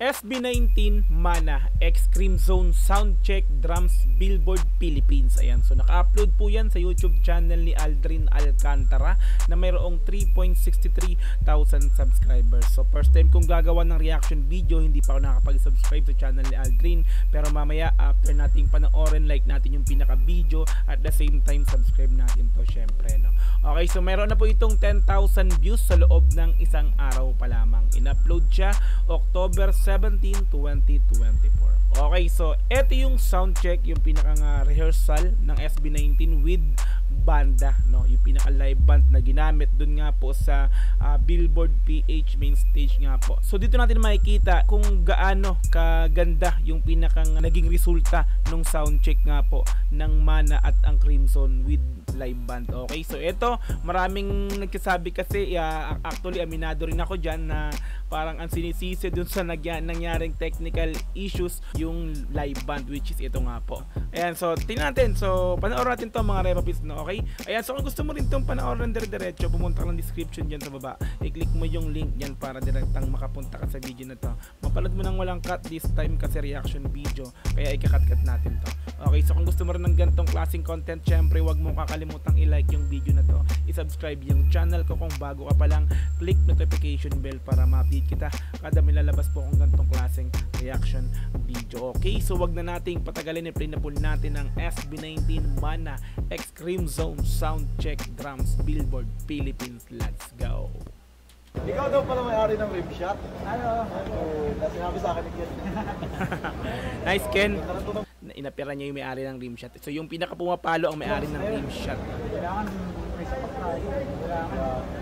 SB19 Mana X Cream Zone Soundcheck Drums Billboard Philippines. Ayan, so naka-upload po yan sa YouTube channel ni Aldrin Alcantara na mayroong 3.63 thousand subscribers. So first time kong gagawa ng reaction video, hindi pa ako nakapag-subscribe sa channel ni Aldrin, pero mamaya after nating panoorin, like natin yung pinaka video, at the same time subscribe natin to syempre, no? Okay, so meron na po itong 10,000 views sa loob ng isang araw pa lamang. In-upload siya October 17, 2024. Okay, so eto yung sound check, yung pinakang rehearsal ng SB19 with banda, no? Yung pinaka live band na ginamit dun nga po sa Billboard PH main stage nga po. So dito natin makikita kung gaano kaganda yung pinakang naging resulta ng sound check nga po ng Mana at ang Crimson with live band. Okay, so eto, maraming nagsasabi kasi, actually aminado rin ako dyan na parang ang sinisisi dun sa nangyaring technical issues yung live band, which is ito nga po. Ayan, so tingnan natin. So panoorin natin to mga Repapits, no? Okay, ayan, so kung gusto mo rin itong panoorin dire-diretso, pumunta ka ng description dyan sa baba, i-click mo yung link dyan para direktang makapunta ka sa video na to. Mapanood mo nang walang cut this time kasi reaction video, kaya ikakat-cut natin to. Okay, so kung gusto mo rin ng ganitong klaseng content, syempre wag mong kakalimutang i-like yung video na to, i-subscribe yung channel ko kung bago ka pa lang, click notification bell para ma-update kita kada may lalabas po kung ganitong klaseng reaction video. Okay, so wag na nating patagalin, i-play na po natin ng SB19 Mana X Cream Zone Soundcheck Drums Billboard Philippines. Let's go. Ikaw daw pala may-ari ng rimshot. Ano? Sinabi sa akin ni Ken. Nice, Ken. Inapira niya yung may-ari ng rimshot. So yung pinaka pumapalo ang may-ari ng rimshot. Kailangan may sapat tayo. Kailangan.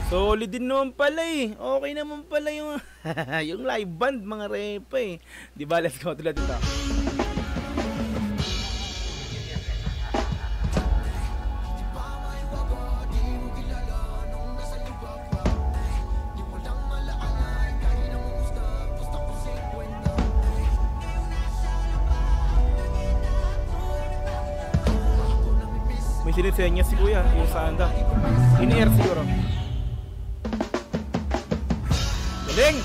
Solid din naman pala eh. Okay naman pala yung yung live band mga repa eh. Di ba? Let's go tulad dito. May sinisenya si Kuya, yung sanda. In-air siguro. Galing!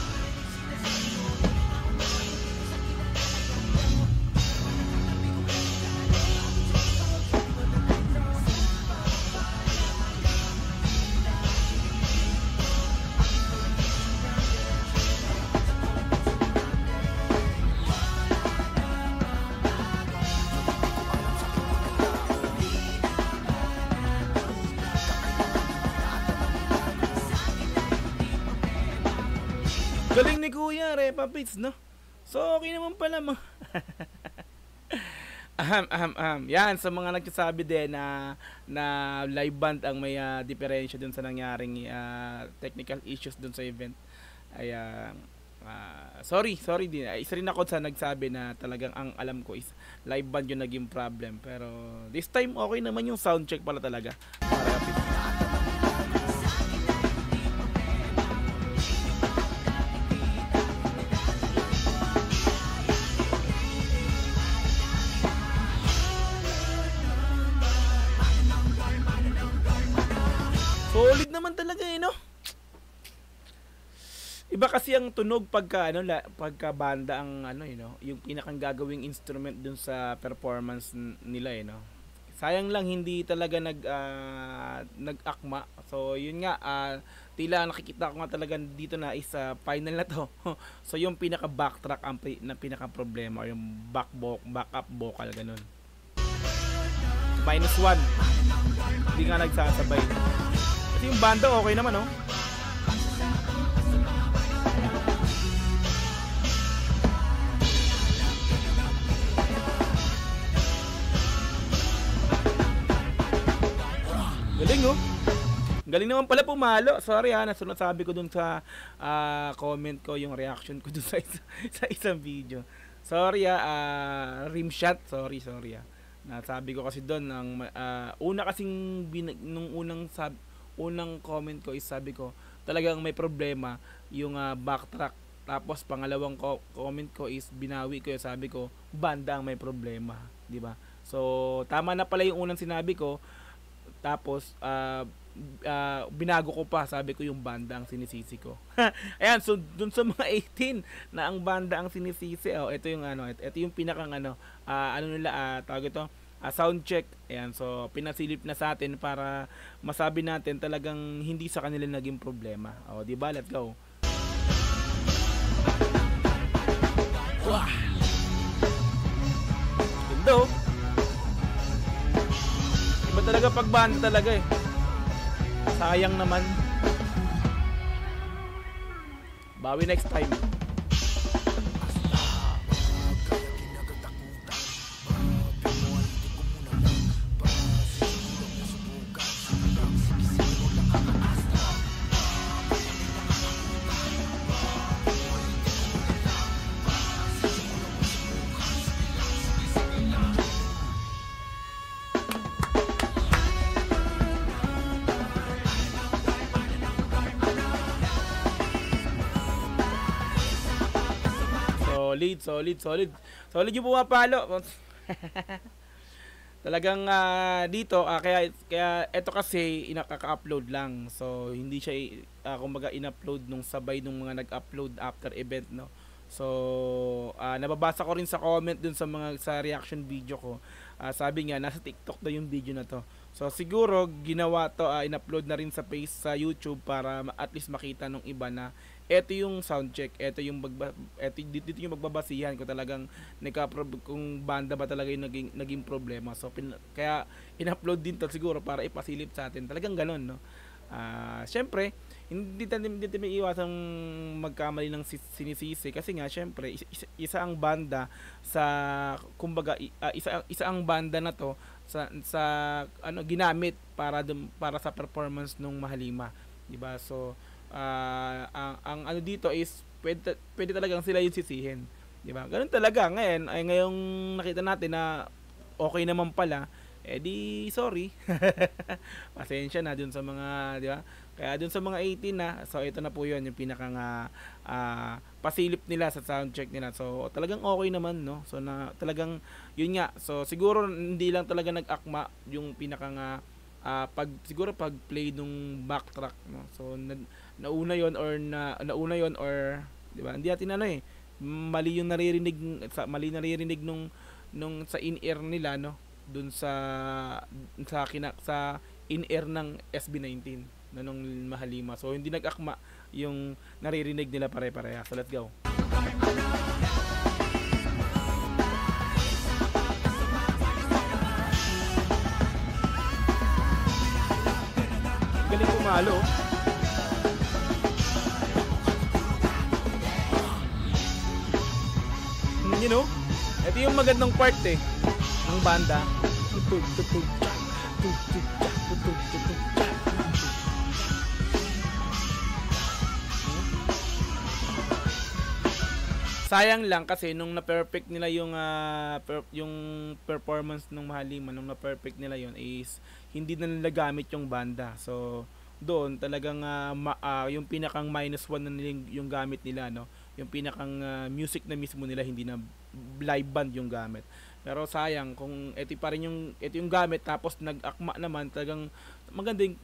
Galing ni Kuya, Repapits, no? So, okay naman pala mo. Yan, sa mga nagsasabi din na live band ang may diferensya dun sa nangyaring technical issues dun sa event. Ay, sorry din. Isa rin ako sa nagsabi na talagang ang alam ko is live band yung naging problem. Pero this time, okay naman yung sound check pala talaga. Repapits. Solid naman talaga eh, no? Iba kasi ang tunog pagka pagka banda ang yung pinakang gagawing instrument dun sa performance nila eh, no? Sayang lang hindi talaga nag-akma. So yun nga, tila nakikita ko nga talaga dito na is final na to. So yung pinaka backtrack ang pinaka problema, or yung backup vocal ganun. -1. Hindi nga nagsasabay. Kasi yung banda okay naman, oh. Galing, oh. Galing naman pala pumalo. Sorry ha, nasunod sabi ko dun sa comment ko yung reaction ko dun sa isang video. Sorry rimshot. Sorry Nasabi ko kasi doon ng una kasing nung unang comment ko is sabi ko talagang may problema yung backtrack. Tapos pangalawang comment ko is binawi ko yung sabi ko banda ang may problema, di ba? So tama na pala yung unang sinabi ko. Tapos binago ko pa, sabi ko yung banda ang sinisisi ko. Ayan, so dun sa mga 18 na ang banda ang sinisisi, ito yung ito yung pinakang tawag ito, sound check. Ayan, so pinasilip na sa atin para masabi natin talagang hindi sa kanila naging problema. Di ba? Let's go. Wah! Ganda. Iba talaga pag banda talaga eh. Sayang naman. Bawi next time. Solid yung pumapalo. Talagang dito kaya eto kasi inaka-upload lang. So hindi siya kumbaga in-upload nung sabay nung mga nag-upload after event, no. So nababasa ko rin sa comment dun sa reaction video ko. Sabi nga nasa TikTok daw yung video na to. So siguro ginawa to, in-upload na rin sa YouTube para at least makita nung iba na eto yung sound check, eto yung dito yung magbabasihan ko talagang kung banda ba talaga yung naging problema. So kaya in-upload din to siguro para ipasilip sa atin. Talagang ganoon, no. Syempre hindi may iwasang magkamali ng sinisisi kasi nga syempre isa ang banda sa kumbaga isa ang banda na to sa ginamit para sa performance nung Mahalima, di ba? So ang dito is pwede talagang sila yung sisihin, di ba? Ganun talaga. Ngayong nakita natin na okay naman pala, di sorry. Pasensya na dun sa mga, di ba? Kaya dun sa mga 18 na, so ito na po yun yung pinakang pasilip nila sa sound check nila. So talagang okay naman, no? So talagang yun nga. So siguro hindi lang talaga nag-akma yung pinakang siguro pag play nung backtrack, no. So nauna yon or di ba? Hindi natin mali yung naririnig nung sa in-ear nila, no, dun sa in-ear ng SB19 nung Mahalima. So hindi nag-akma yung naririnig nila pare-pareha. So let's go. Galing pumalo. You know, ito yung magandang part ng banda. Sayang lang kasi nung na-perfect nila yung performance ng Mahalima, nung na-perfect nila yon is hindi na nila gamit yung banda. So doon talagang yung pinakang -1 na yung gamit nila, no. Yung pinakang music na mismo nila, hindi na live band yung gamit. Pero sayang kung ito yung gamit tapos nag-akma naman, talagang maganda yung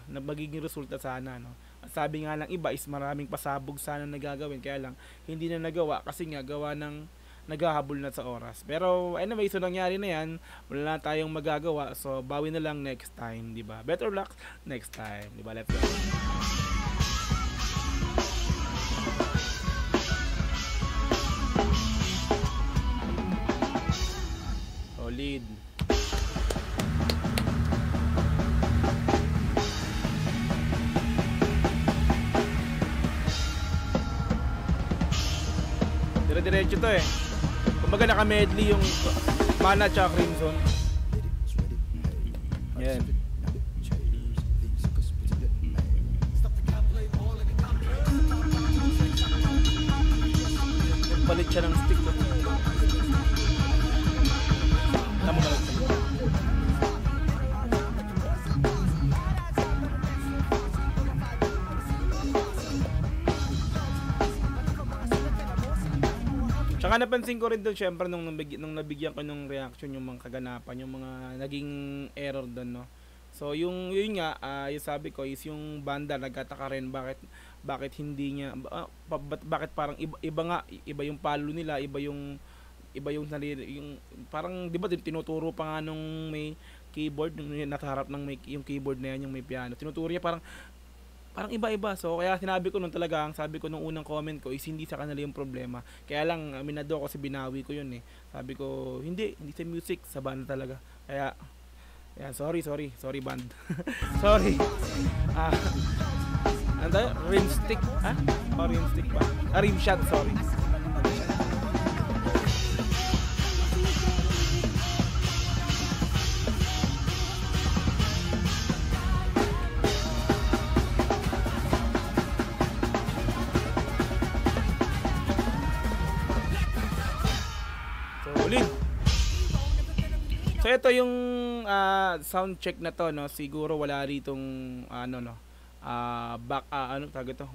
magiging resulta sana, no. Sabi nga lang iba is maraming pasabog sana nagagawin, kaya lang hindi na nagawa kasi nga gawa ng naghahabol na sa oras. Pero anyway, so nangyari na yan, wala na tayong magagawa, so bawi na lang next time, di ba? Better luck next time, di ba? Let's go. Solid. Dire-diretso to Kumbaga naka-medley yung Mana tsaka Crimson. Yan. Gamit siya ng stick. Tama ba? Tsaka napansin ko rin doon, syempre nung nabigyan ko ng reaction yung mga kaganapan, yung mga naging error doon, no. So yun nga, yung sabi ko is yung banda nagtataka rin bakit hindi niya bakit parang iba yung palo nila, iba yung parang 'di ba tinuturo pa nga nung may keyboard, nung nakaharap ng yung keyboard na yan, yung may piano. Tinuturo niya parang iba-iba. So kaya sinabi ko nung talaga, ang sabi ko nung unang comment ko is hindi sa kanila yung problema. Kaya lang minado ko kasi binawi ko yun eh. Sabi ko hindi sa music, sa band talaga. Kaya sorry band. Sorry. Ano tayo? Rim stick. Ha? O rim stick ba? Rim shot, sorry. So ito yung sound check na to, no. Siguro wala ritong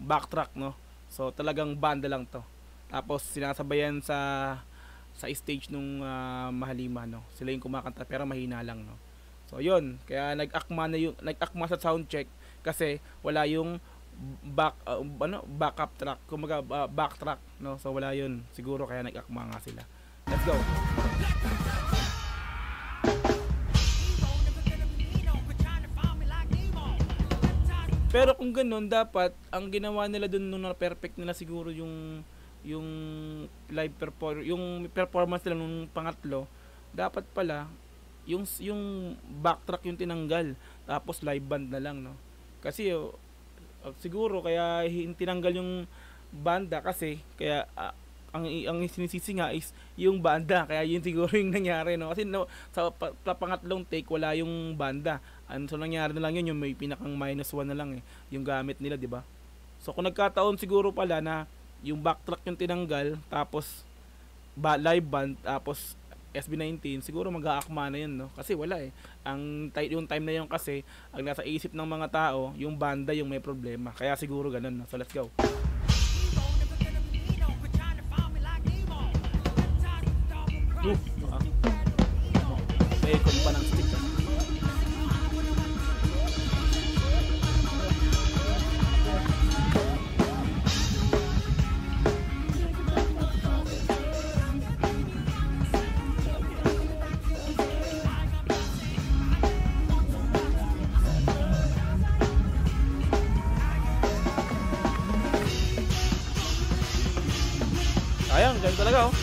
backtrack, no. So talagang banda lang to. Tapos sinasabayan sa stage nung Mahalima, no. Sila yung kumakanta pero mahina lang, no. So yun, kaya nag-akma sa sound check kasi wala yung backup track, kumaga backtrack, no. So wala yun. Siguro kaya nag-akma nga sila. Let's go. Pero kung ganun, dapat ang ginawa nila dun nung na-perfect nila siguro yung performance nila nung pangatlo, dapat pala yung backtrack yung tinanggal, tapos live band na lang, no. Kasi siguro kaya tinanggal yung banda kasi kaya ang sinisisi nga is yung banda, kaya yun siguro yung nangyari, no. Kasi no, sa pangatlong take wala yung banda. So nangyari na lang yun, yung may pinakang -1 na lang yung gamit nila, di ba? So kung nagkataon siguro pala na yung backtrack yung tinanggal, tapos live band, tapos SB19, siguro mag-aakma na yun, no. Kasi wala yung time na yun kasi ang nasa isip ng mga tao, yung banda yung may problema. Kaya siguro ganun, no. So let's go. Bacon pa ng stick. Ayun, ganun talaga, oh.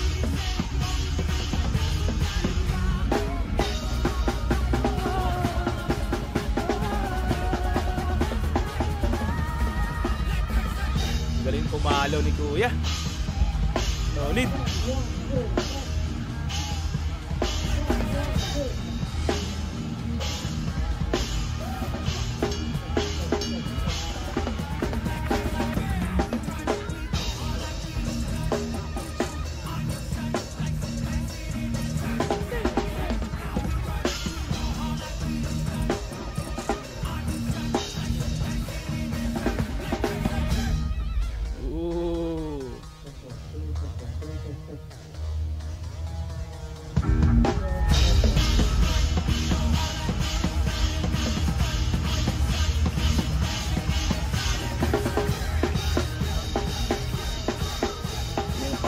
Galing pumalo ni Kuya. Solid.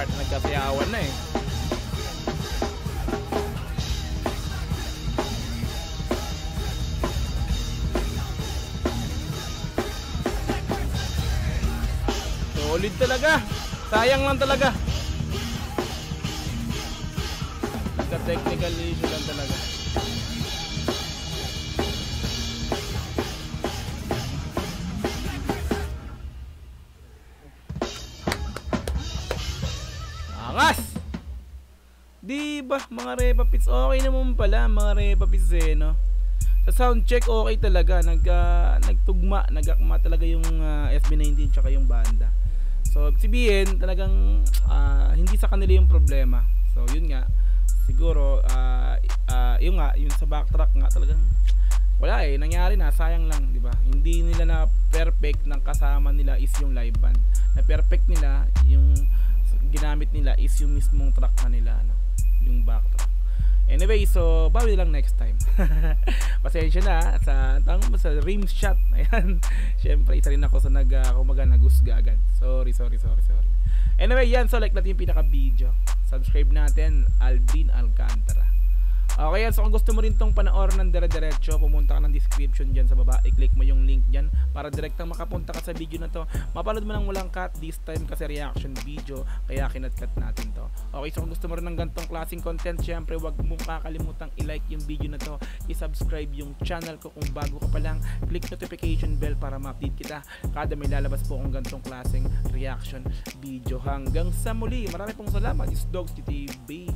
Nagkasayawan na eh. Solid talaga. Sayang lang talaga. Nagka-technical issue lang talaga. Angas! Diba mga repapits, okay naman pala mga repapits no? Sa sound check okay talaga, nagtugma, nagakma talaga yung SB19 tsaka yung banda. So sabihin talagang hindi sa kanila yung problema. So yun nga, siguro yun nga, yung sa backtrack nga talagang wala nangyari na, sayang lang, di ba? Hindi nila na perfect ng kasama nila is yung live band. Na perfect nila, yung ginamit nila is yung mismong track na nila, no? Yung backtrack. Anyway, so bawi lang next time. Pasensya na sa rim shot. Ayan. Syempre, isa rin ako sa nagusga agad. Sorry. Anyway, yan. So like natin yung pinaka-video. Subscribe natin, Aldrin Alcantara. Okay, so kung gusto mo rin tong panoorin ng dire-diretso, pumunta ka ng description dyan sa baba, i-click mo yung link dyan para direktang makapunta ka sa video na to. Mapanood mo nang walang cut this time kasi reaction video, kaya kinat-cut natin to. Okay, so kung gusto mo rin ng gantong klaseng content, syempre wag mong kakalimutang i-like yung video na to, i-subscribe yung channel ko kung bago ka pa lang, click notification bell para ma-update kita kada may lalabas po kung gantong klaseng reaction video. Hanggang sa muli, marami pong salamat. It's Dogs TV.